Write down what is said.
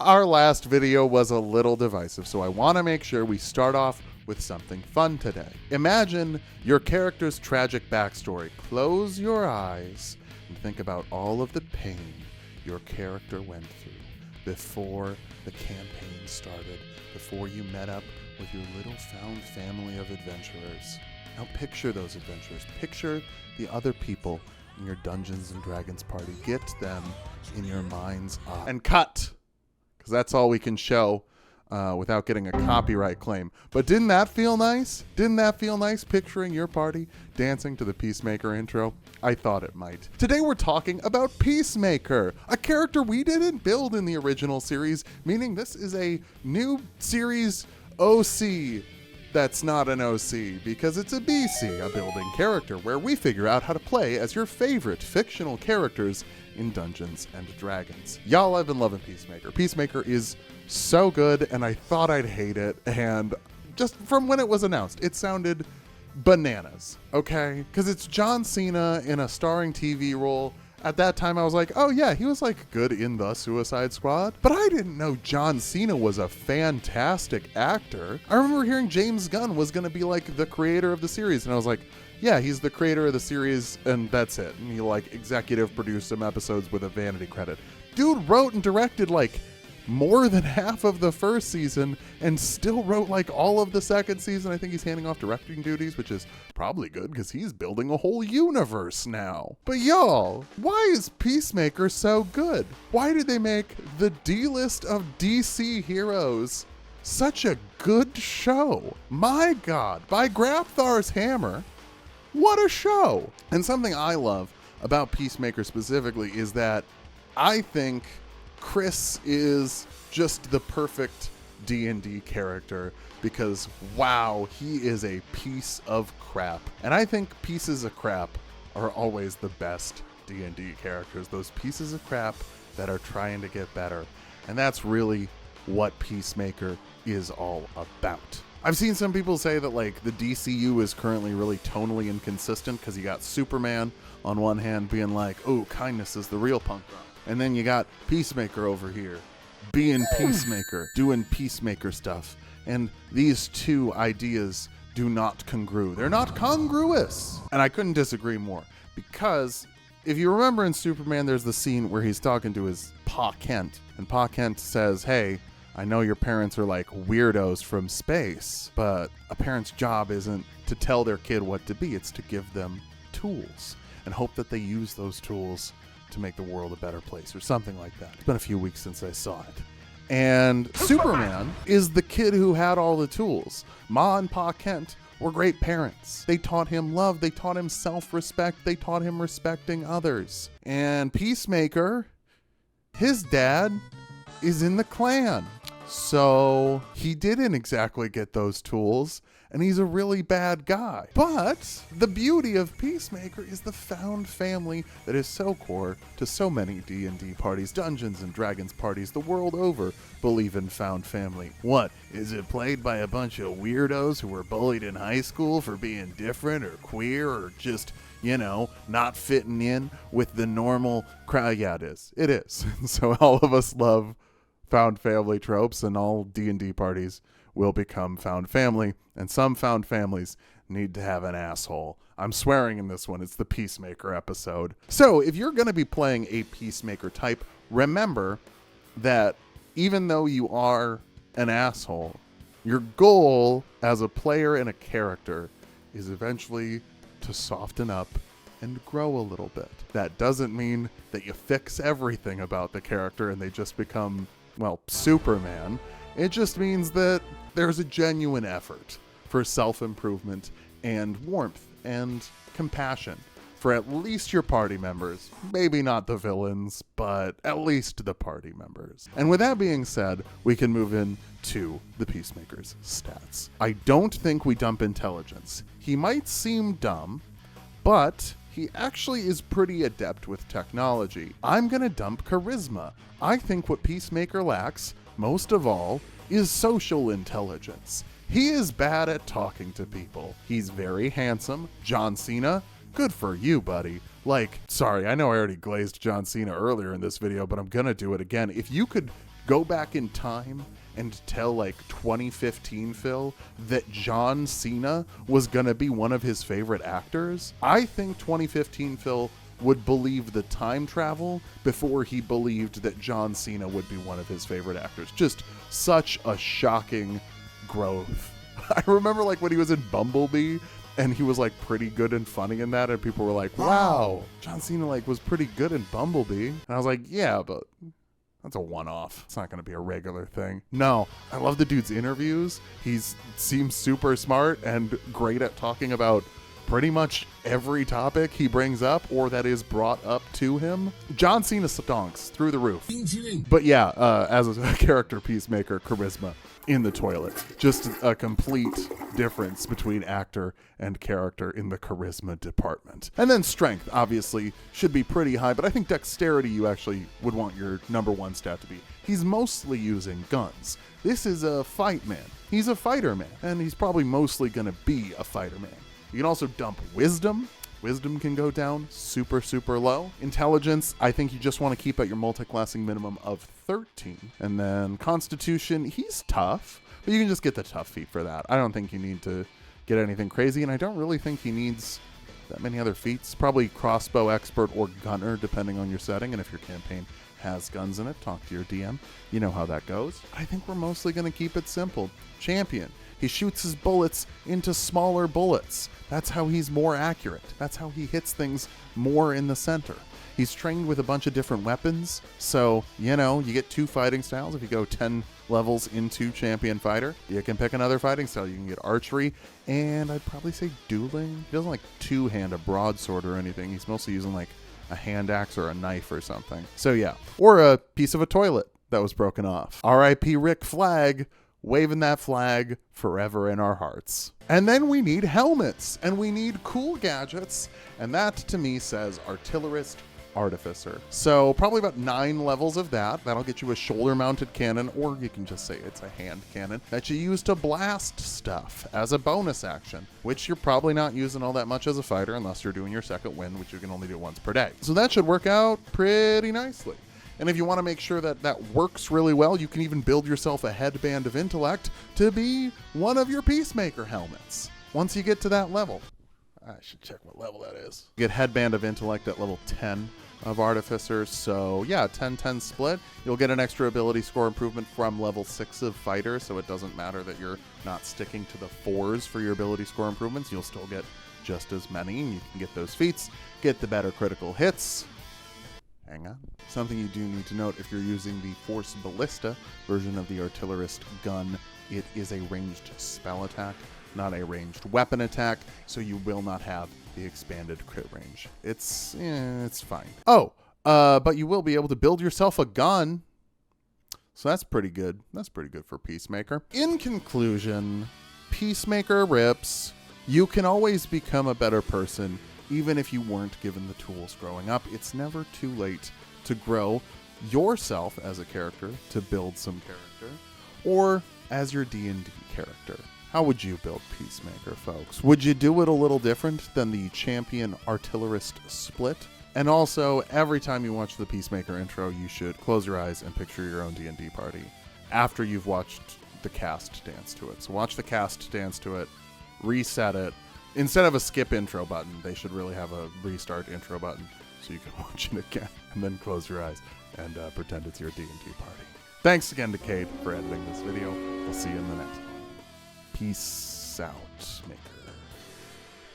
Our last video was a little divisive, so I want to make sure we start off with something fun today. Imagine your character's tragic backstory. Close your eyes and think about all of the pain your character went through before the campaign started, before you met up with your little found family of adventurers. Now picture those adventurers. Picture the other people in your Dungeons and Dragons party. Get them in your mind's eye. And cut! Because that's all we can show without getting a copyright claim. But didn't that feel nice? Didn't that feel nice picturing your party dancing to the Peacemaker intro? I thought it might. Today we're talking about Peacemaker, a character we didn't build in the original series, meaning this is a new series OC that's not an OC because it's a BC, a building character, where we figure out how to play as your favorite fictional characters in Dungeons and Dragons. Y'all, I've been loving Peacemaker. Peacemaker is so good, and I thought I'd hate it, and just from when it was announced, it sounded bananas, okay? Because it's John Cena in a starring TV role. At that time, I was like, oh yeah, he was like good in the Suicide Squad. But I didn't know John Cena was a fantastic actor. I remember hearing James Gunn was gonna be like the creator of the series, and I was like, yeah, he's the creator of the series, and that's it. And he like executive produced some episodes with a vanity credit. Dude wrote and directed like more than half of the first season and still wrote like all of the second season. I think he's handing off directing duties, which is probably good because he's building a whole universe now. But y'all, why is Peacemaker so good? Why did they make the D-list of DC heroes such a good show? My God, by Grapthar's hammer, what a show! And something I love about Peacemaker specifically is that I think Chris is just the perfect D&D character because, wow, he is a piece of crap. And I think pieces of crap are always the best D&D characters, those pieces of crap that are trying to get better. And that's really what Peacemaker is all about. I've seen some people say that like the DCU is currently really tonally inconsistent because you got Superman on one hand being like, oh, kindness is the real punk rock. And then you got Peacemaker over here being Peacemaker, doing Peacemaker stuff. And these two ideas do not congrue. They're not congruous. And I couldn't disagree more because if you remember in Superman, there's the scene where he's talking to his Pa Kent. And Pa Kent says, hey, I know your parents are like weirdos from space, but a parent's job isn't to tell their kid what to be. It's to give them tools and hope that they use those tools to make the world a better place or something like that. It's been a few weeks since I saw it. And Superman is the kid who had all the tools. Ma and Pa Kent were great parents. They taught him love. They taught him self-respect. They taught him respecting others. And Peacemaker, his dad is in the Klan. So he didn't exactly get those tools, and he's a really bad guy. But the beauty of Peacemaker is the found family that is so core to so many D&D parties, Dungeons and Dragons parties the world over believe in found family. What, is it played by a bunch of weirdos who were bullied in high school for being different or queer or just, you know, not fitting in with the normal crowd? Yeah, it is. It is. So all of us love found family tropes, and all D&D parties will become found family, and some found families need to have an asshole. I'm swearing in this one. It's the Peacemaker episode. So if you're going to be playing a Peacemaker type, remember that even though you are an asshole, your goal as a player and a character is eventually to soften up and grow a little bit. That doesn't mean that you fix everything about the character and they just become, well, Superman. It just means that there's a genuine effort for self-improvement and warmth and compassion for at least your party members. Maybe not the villains, but at least the party members. And with that being said, we can move into the Peacemaker's stats. I don't think we dump intelligence. He might seem dumb, but he actually is pretty adept with technology. I'm gonna dump charisma. I think what Peacemaker lacks, most of all, is social intelligence. He is bad at talking to people. He's very handsome. John Cena, good for you, buddy. Like, sorry, I know I already glazed John Cena earlier in this video, but I'm gonna do it again. If you could go back in time and tell like 2015 Phil that John Cena was gonna be one of his favorite actors, I think 2015 Phil would believe the time travel before he believed that John Cena would be one of his favorite actors. Just such a shocking growth. I remember like when he was in Bumblebee and he was like pretty good and funny in that, and people were like, wow, John Cena like was pretty good in Bumblebee. And I was like, yeah, but that's a one-off. It's not going to be a regular thing. No, I love the dude's interviews. He seems super smart and great at talking about pretty much every topic he brings up or that is brought up to him. John Cena stonks through the roof. But yeah, as a character, Peacemaker, charisma in the toilet. Just a complete difference between actor and character in the charisma department. And then strength, obviously, should be pretty high, but I think dexterity you actually would want your number one stat to be. He's mostly using guns. This is a fight man. He's a fighter man, and he's probably mostly going to be a fighter man. You can also dump wisdom. Wisdom can go down super, super low. Intelligence, I think you just want to keep at your multi-classing minimum of 13. And then constitution, he's tough, but you can just get the tough feat for that. I don't think you need to get anything crazy, and I don't really think he needs that many other feats. Probably crossbow expert or gunner, depending on your setting, and if your campaign has guns in it, talk to your DM. You know how that goes. I think we're mostly going to keep it simple. Champion. He shoots his bullets into smaller bullets. That's how he's more accurate. That's how he hits things more in the center. He's trained with a bunch of different weapons, so, you know, you get 2 fighting styles. If you go 10 levels into Champion Fighter, you can pick another fighting style. You can get archery, and I'd probably say dueling. He doesn't like two-hand a broadsword or anything. He's mostly using like a hand axe or a knife or something. So yeah, or a piece of a toilet that was broken off. R.I.P. Rick Flag, waving that flag forever in our hearts. And then we need helmets, and we need cool gadgets, and that to me says Artillerist Artificer. So probably about 9 levels of that. That'll get you a shoulder-mounted cannon, or you can just say it's a hand cannon that you use to blast stuff as a bonus action, which you're probably not using all that much as a fighter unless you're doing your second wind, which you can only do once per day. So that should work out pretty nicely. And if you want to make sure that that works really well, you can even build yourself a headband of intellect to be one of your Peacemaker helmets once you get to that level. I should check what level that is. You get headband of intellect at level 10 of Artificer. So yeah, 10-10 split. You'll get an extra ability score improvement from level 6 of Fighter, so it doesn't matter that you're not sticking to the 4s for your ability score improvements. You'll still get just as many, and you can get those feats, get the better critical hits. Hang on. Something you do need to note, if you're using the Force Ballista version of the Artillerist gun, it is a ranged spell attack, not a ranged weapon attack, so you will not have the expanded crit range. It's fine. Oh, but you will be able to build yourself a gun, so that's pretty good. That's pretty good for Peacemaker. In conclusion, Peacemaker rips. You can always become a better person even if you weren't given the tools growing up. It's never too late to grow yourself as a character, to build some character, or as your D&D character. How would you build Peacemaker, folks? Would you do it a little different than the Champion Artillerist split? And also, every time you watch the Peacemaker intro, you should close your eyes and picture your own D&D party after you've watched the cast dance to it. So watch the cast dance to it, reset it. Instead of a skip intro button, they should really have a restart intro button so you can watch it again, and then close your eyes and pretend it's your D&D party. Thanks again to Cade for editing this video. We'll see you in the next one. Peace out, Maker.